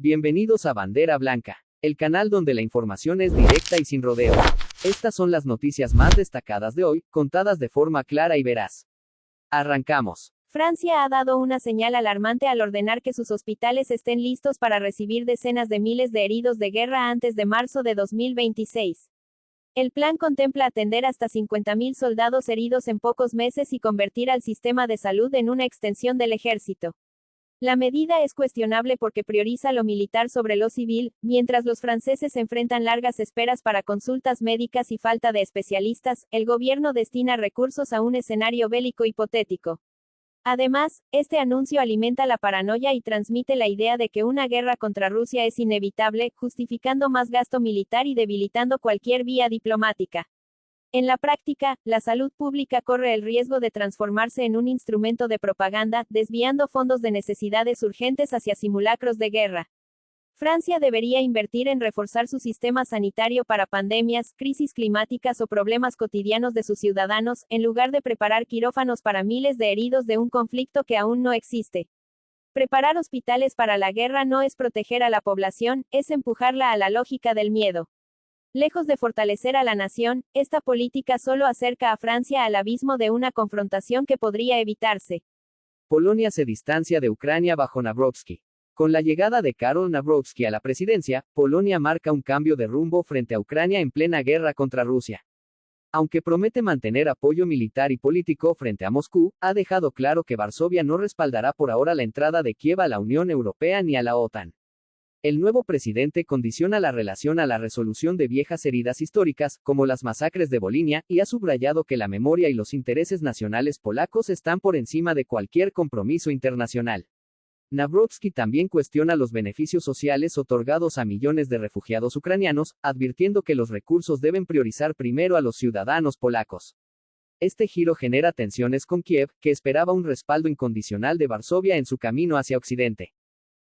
Bienvenidos a Bandera Blanca, el canal donde la información es directa y sin rodeos. Estas son las noticias más destacadas de hoy, contadas de forma clara y veraz. Arrancamos. Francia ha dado una señal alarmante al ordenar que sus hospitales estén listos para recibir decenas de miles de heridos de guerra antes de marzo de 2026. El plan contempla atender hasta 50.000 soldados heridos en pocos meses y convertir al sistema de salud en una extensión del ejército. La medida es cuestionable porque prioriza lo militar sobre lo civil, mientras los franceses enfrentan largas esperas para consultas médicas y falta de especialistas, el gobierno destina recursos a un escenario bélico hipotético. Además, este anuncio alimenta la paranoia y transmite la idea de que una guerra contra Rusia es inevitable, justificando más gasto militar y debilitando cualquier vía diplomática. En la práctica, la salud pública corre el riesgo de transformarse en un instrumento de propaganda, desviando fondos de necesidades urgentes hacia simulacros de guerra. Francia debería invertir en reforzar su sistema sanitario para pandemias, crisis climáticas o problemas cotidianos de sus ciudadanos, en lugar de preparar quirófanos para miles de heridos de un conflicto que aún no existe. Preparar hospitales para la guerra no es proteger a la población, es empujarla a la lógica del miedo. Lejos de fortalecer a la nación, esta política solo acerca a Francia al abismo de una confrontación que podría evitarse. Polonia se distancia de Ucrania bajo Nawrocki. Con la llegada de Karol Nawrocki a la presidencia, Polonia marca un cambio de rumbo frente a Ucrania en plena guerra contra Rusia. Aunque promete mantener apoyo militar y político frente a Moscú, ha dejado claro que Varsovia no respaldará por ahora la entrada de Kiev a la Unión Europea ni a la OTAN. El nuevo presidente condiciona la relación a la resolución de viejas heridas históricas, como las masacres de Volhynia, y ha subrayado que la memoria y los intereses nacionales polacos están por encima de cualquier compromiso internacional. Nawrocki también cuestiona los beneficios sociales otorgados a millones de refugiados ucranianos, advirtiendo que los recursos deben priorizar primero a los ciudadanos polacos. Este giro genera tensiones con Kiev, que esperaba un respaldo incondicional de Varsovia en su camino hacia Occidente.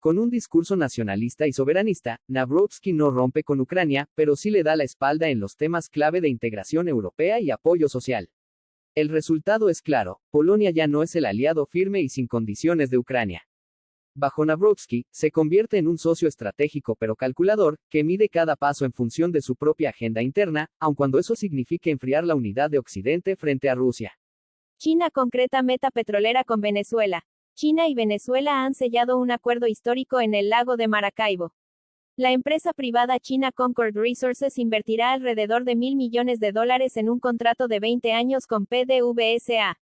Con un discurso nacionalista y soberanista, Nawrocki no rompe con Ucrania, pero sí le da la espalda en los temas clave de integración europea y apoyo social. El resultado es claro, Polonia ya no es el aliado firme y sin condiciones de Ucrania. Bajo Nawrocki, se convierte en un socio estratégico pero calculador, que mide cada paso en función de su propia agenda interna, aun cuando eso signifique enfriar la unidad de Occidente frente a Rusia. China concreta meta petrolera con Venezuela. China y Venezuela han sellado un acuerdo histórico en el lago de Maracaibo. La empresa privada china Concord Resources invertirá alrededor de $1.000 millones en un contrato de 20 años con PDVSA.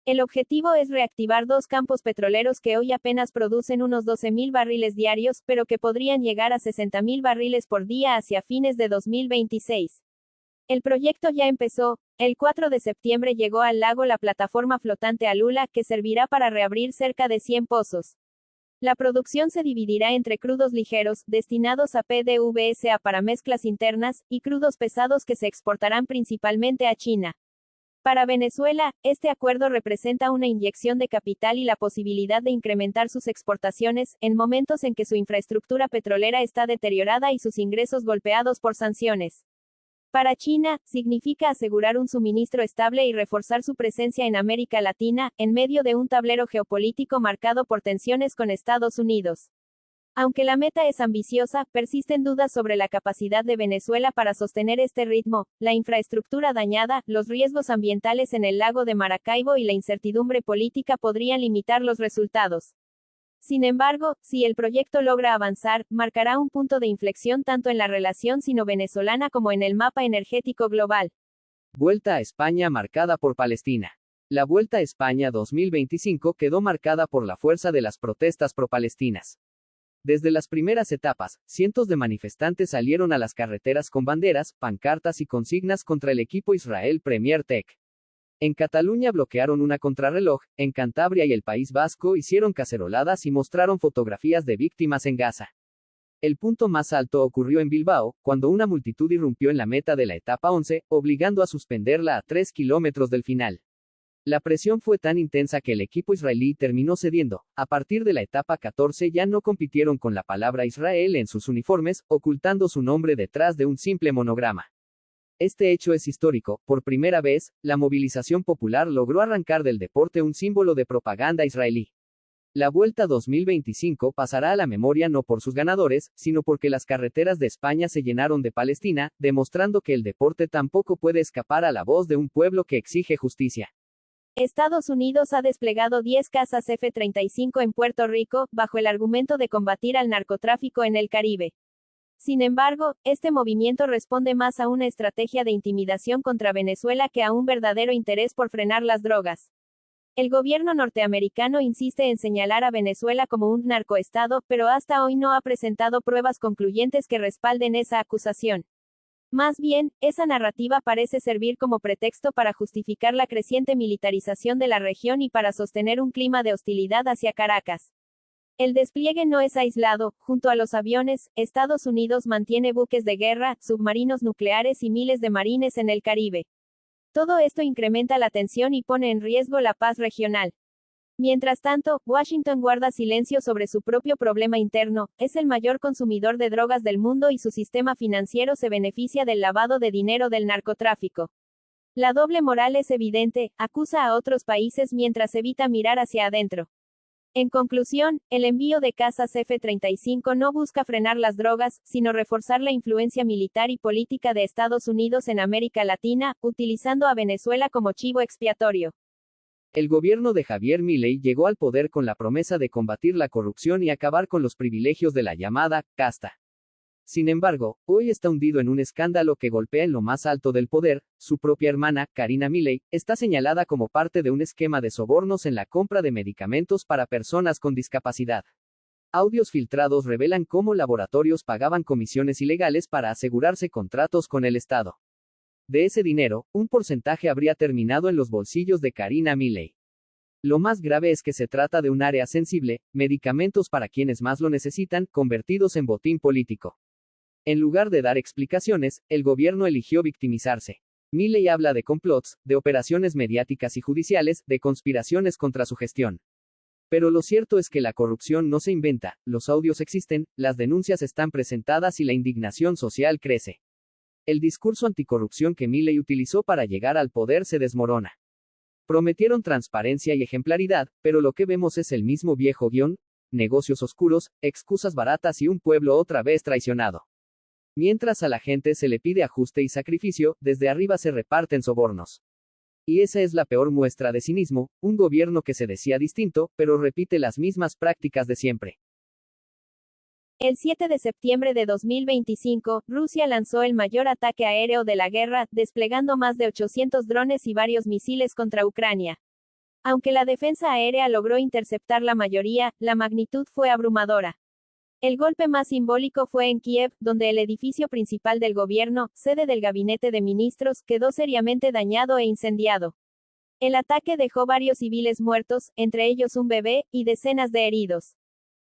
El objetivo es reactivar dos campos petroleros que hoy apenas producen unos 12.000 barriles diarios, pero que podrían llegar a 60.000 barriles por día hacia fines de 2026. El proyecto ya empezó. El 4 de septiembre llegó al lago la plataforma flotante Alula, que servirá para reabrir cerca de 100 pozos. La producción se dividirá entre crudos ligeros, destinados a PDVSA para mezclas internas, y crudos pesados que se exportarán principalmente a China. Para Venezuela, este acuerdo representa una inyección de capital y la posibilidad de incrementar sus exportaciones, en momentos en que su infraestructura petrolera está deteriorada y sus ingresos golpeados por sanciones. Para China, significa asegurar un suministro estable y reforzar su presencia en América Latina, en medio de un tablero geopolítico marcado por tensiones con Estados Unidos. Aunque la meta es ambiciosa, persisten dudas sobre la capacidad de Venezuela para sostener este ritmo, la infraestructura dañada, los riesgos ambientales en el lago de Maracaibo y la incertidumbre política podrían limitar los resultados. Sin embargo, si el proyecto logra avanzar, marcará un punto de inflexión tanto en la relación sino-venezolana como en el mapa energético global. Vuelta a España marcada por Palestina. La Vuelta a España 2025 quedó marcada por la fuerza de las protestas pro-palestinas. Desde las primeras etapas, cientos de manifestantes salieron a las carreteras con banderas, pancartas y consignas contra el equipo Israel Premier Tech. En Cataluña bloquearon una contrarreloj, en Cantabria y el País Vasco hicieron caceroladas y mostraron fotografías de víctimas en Gaza. El punto más alto ocurrió en Bilbao, cuando una multitud irrumpió en la meta de la etapa 11, obligando a suspenderla a 3 kilómetros del final. La presión fue tan intensa que el equipo israelí terminó cediendo. A partir de la etapa 14 ya no compitieron con la palabra Israel en sus uniformes, ocultando su nombre detrás de un simple monograma. Este hecho es histórico. Por primera vez, la movilización popular logró arrancar del deporte un símbolo de propaganda israelí. La Vuelta 2025 pasará a la memoria no por sus ganadores, sino porque las carreteras de España se llenaron de Palestina, demostrando que el deporte tampoco puede escapar a la voz de un pueblo que exige justicia. Estados Unidos ha desplegado 10 cazas F-35 en Puerto Rico, bajo el argumento de combatir al narcotráfico en el Caribe. Sin embargo, este movimiento responde más a una estrategia de intimidación contra Venezuela que a un verdadero interés por frenar las drogas. El gobierno norteamericano insiste en señalar a Venezuela como un narcoestado, pero hasta hoy no ha presentado pruebas concluyentes que respalden esa acusación. Más bien, esa narrativa parece servir como pretexto para justificar la creciente militarización de la región y para sostener un clima de hostilidad hacia Caracas. El despliegue no es aislado. Junto a los aviones, Estados Unidos mantiene buques de guerra, submarinos nucleares y miles de marines en el Caribe. Todo esto incrementa la tensión y pone en riesgo la paz regional. Mientras tanto, Washington guarda silencio sobre su propio problema interno, es el mayor consumidor de drogas del mundo y su sistema financiero se beneficia del lavado de dinero del narcotráfico. La doble moral es evidente, acusa a otros países mientras evita mirar hacia adentro. En conclusión, el envío de cazas F-35 no busca frenar las drogas, sino reforzar la influencia militar y política de Estados Unidos en América Latina, utilizando a Venezuela como chivo expiatorio. El gobierno de Javier Milei llegó al poder con la promesa de combatir la corrupción y acabar con los privilegios de la llamada casta. Sin embargo, hoy está hundido en un escándalo que golpea en lo más alto del poder. Su propia hermana, Karina Milei, está señalada como parte de un esquema de sobornos en la compra de medicamentos para personas con discapacidad. Audios filtrados revelan cómo laboratorios pagaban comisiones ilegales para asegurarse contratos con el Estado. De ese dinero, un porcentaje habría terminado en los bolsillos de Karina Milei. Lo más grave es que se trata de un área sensible, medicamentos para quienes más lo necesitan, convertidos en botín político. En lugar de dar explicaciones, el gobierno eligió victimizarse. Milei habla de complots, de operaciones mediáticas y judiciales, de conspiraciones contra su gestión. Pero lo cierto es que la corrupción no se inventa, los audios existen, las denuncias están presentadas y la indignación social crece. El discurso anticorrupción que Milei utilizó para llegar al poder se desmorona. Prometieron transparencia y ejemplaridad, pero lo que vemos es el mismo viejo guión: negocios oscuros, excusas baratas y un pueblo otra vez traicionado. Mientras a la gente se le pide ajuste y sacrificio, desde arriba se reparten sobornos. Y esa es la peor muestra de cinismo, un gobierno que se decía distinto, pero repite las mismas prácticas de siempre. El 7 de septiembre de 2025, Rusia lanzó el mayor ataque aéreo de la guerra, desplegando más de 800 drones y varios misiles contra Ucrania. Aunque la defensa aérea logró interceptar la mayoría, la magnitud fue abrumadora. El golpe más simbólico fue en Kiev, donde el edificio principal del gobierno, sede del gabinete de ministros, quedó seriamente dañado e incendiado. El ataque dejó varios civiles muertos, entre ellos un bebé, y decenas de heridos.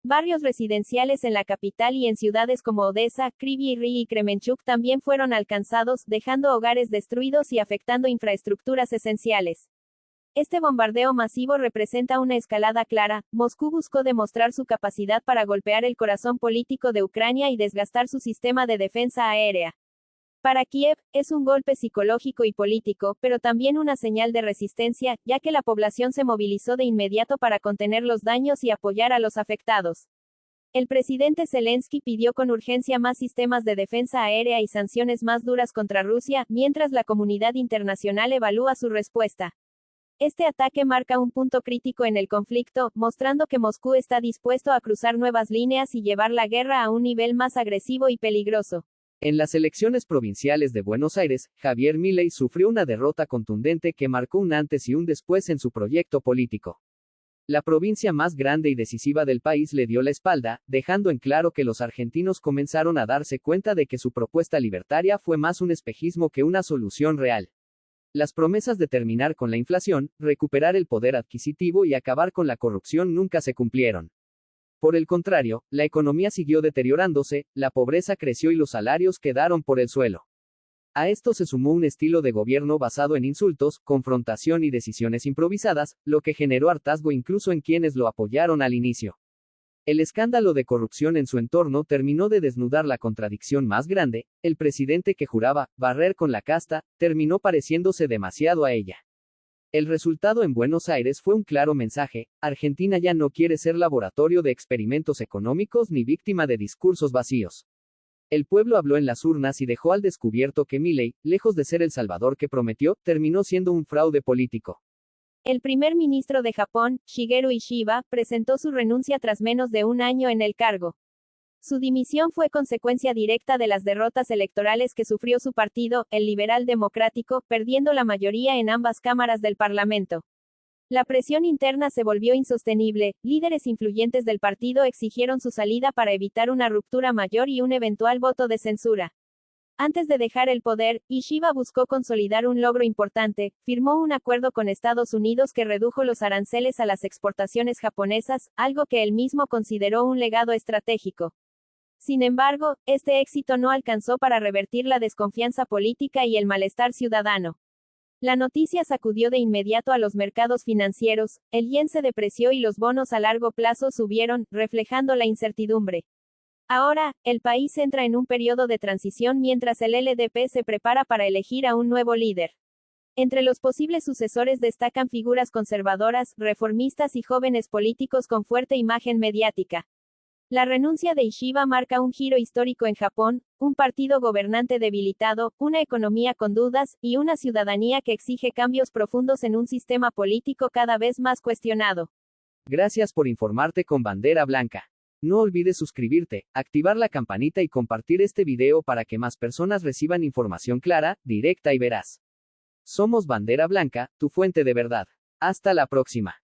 Barrios residenciales en la capital y en ciudades como Odessa, Kryvyi Rih y Kremenchuk también fueron alcanzados, dejando hogares destruidos y afectando infraestructuras esenciales. Este bombardeo masivo representa una escalada clara. Moscú buscó demostrar su capacidad para golpear el corazón político de Ucrania y desgastar su sistema de defensa aérea. Para Kiev, es un golpe psicológico y político, pero también una señal de resistencia, ya que la población se movilizó de inmediato para contener los daños y apoyar a los afectados. El presidente Zelensky pidió con urgencia más sistemas de defensa aérea y sanciones más duras contra Rusia, mientras la comunidad internacional evalúa su respuesta. Este ataque marca un punto crítico en el conflicto, mostrando que Moscú está dispuesto a cruzar nuevas líneas y llevar la guerra a un nivel más agresivo y peligroso. En las elecciones provinciales de Buenos Aires, Javier Milei sufrió una derrota contundente que marcó un antes y un después en su proyecto político. La provincia más grande y decisiva del país le dio la espalda, dejando en claro que los argentinos comenzaron a darse cuenta de que su propuesta libertaria fue más un espejismo que una solución real. Las promesas de terminar con la inflación, recuperar el poder adquisitivo y acabar con la corrupción nunca se cumplieron. Por el contrario, la economía siguió deteriorándose, la pobreza creció y los salarios quedaron por el suelo. A esto se sumó un estilo de gobierno basado en insultos, confrontación y decisiones improvisadas, lo que generó hartazgo incluso en quienes lo apoyaron al inicio. El escándalo de corrupción en su entorno terminó de desnudar la contradicción más grande: el presidente que juraba barrer con la casta, terminó pareciéndose demasiado a ella. El resultado en Buenos Aires fue un claro mensaje: Argentina ya no quiere ser laboratorio de experimentos económicos ni víctima de discursos vacíos. El pueblo habló en las urnas y dejó al descubierto que Milei, lejos de ser el salvador que prometió, terminó siendo un fraude político. El primer ministro de Japón, Shigeru Ishiba, presentó su renuncia tras menos de un año en el cargo. Su dimisión fue consecuencia directa de las derrotas electorales que sufrió su partido, el Liberal Democrático, perdiendo la mayoría en ambas cámaras del Parlamento. La presión interna se volvió insostenible, líderes influyentes del partido exigieron su salida para evitar una ruptura mayor y un eventual voto de censura. Antes de dejar el poder, Ishiba buscó consolidar un logro importante: firmó un acuerdo con Estados Unidos que redujo los aranceles a las exportaciones japonesas, algo que él mismo consideró un legado estratégico. Sin embargo, este éxito no alcanzó para revertir la desconfianza política y el malestar ciudadano. La noticia sacudió de inmediato a los mercados financieros, el yen se depreció y los bonos a largo plazo subieron, reflejando la incertidumbre. Ahora, el país entra en un periodo de transición mientras el LDP se prepara para elegir a un nuevo líder. Entre los posibles sucesores destacan figuras conservadoras, reformistas y jóvenes políticos con fuerte imagen mediática. La renuncia de Ishiba marca un giro histórico en Japón: un partido gobernante debilitado, una economía con dudas, y una ciudadanía que exige cambios profundos en un sistema político cada vez más cuestionado. Gracias por informarte con Bandera Blanca. No olvides suscribirte, activar la campanita y compartir este video para que más personas reciban información clara, directa y veraz. Somos Bandera Blanca, tu fuente de verdad. Hasta la próxima.